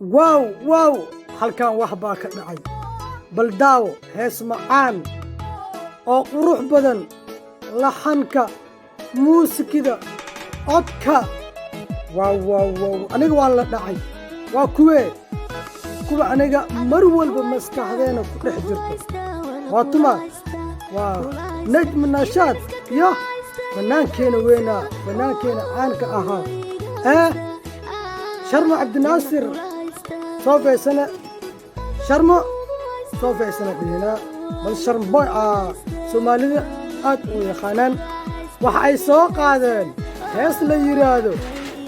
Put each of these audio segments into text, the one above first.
واو واو halkan wax baa ka dhacay bal daawo hees macaan oo qurux badan laxanka muusikada codka waaw waaw waaw aniga waan la dhacay waa kuwa aniga mar walba maskaxdeena ku dhex jirto waa tuma waa najm nashaad iyo fanaankeena weynaa fanaankeena caanka ahaa sharmo cabdinaasir صوفي سنة شرمو صوفي سنة بينا بل شرم بوي سوماليدا ويا خانان وحي سوق هذا هيس لا يرادو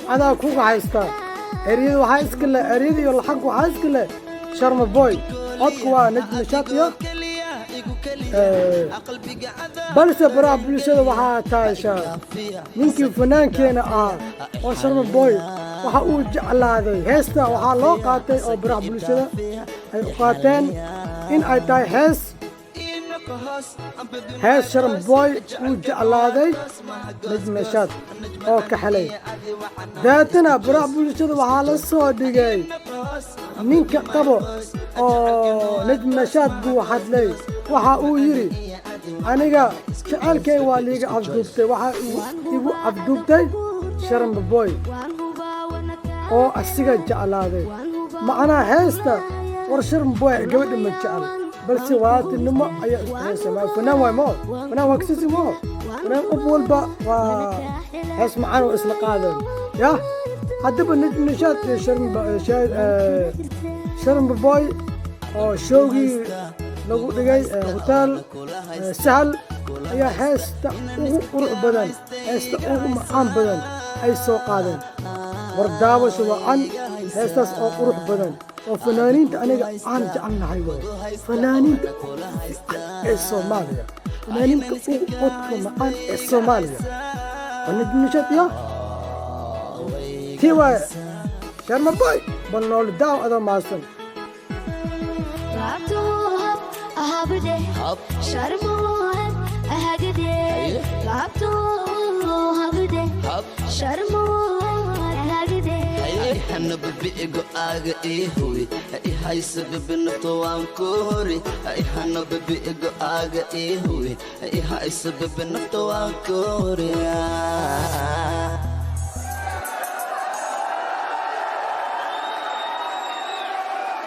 انا كوكا حيستا اريد وحي اسكله اريد يلا حق وحي اسكله شرم بوي ادكوا نجم شاطيو بلس برا بلشده وحا تايشا يمكن فنان كينا وشرم بوي waxa uu jeclaaday heesta waxa loo qaatay oo baraha bulshada ay u qaateen in ay tahay hees Sharm Boy uu jeclaaday najmashaad oo ka xalay daatana baraha bulshada waxa la soo dhigay ninka qabo oo najmashaad buu hadlay waxa uu yiri aniga jecelkay waa liiga afduubtay waxa igu afduubtay Sharm Boy oo asiga jeclaaday macna heesta war Sharm Boy gabadha ma jecel balse waatinimo ayaa isticmaashay fanaan way mo fanaan waa kasii mo fanaan qof walba waa hees macaan oo isla qaadan ya hadaba najm nashaad Sharm Boy oo showgii lagu dhigay hotel sahal ayaa heesta ugu qurux badan heesta ugu macaan badan ay soo qaadeen wardaawo shuban heestaas oo qurux badan oo fanaaniinta aniga aan jecelnahay fanaaniinta ee Soomaaliya fanaaniinta ugu codka macaan ee Soomaaliya najm nashaad ya tiwa Sharm Boy bal nool daaw ada maasan أنا ببيعو آغا إيهوي هاي سبب نفتوان كوري أنا ببيعو آغا إيهوي هاي سبب نفتوان كوري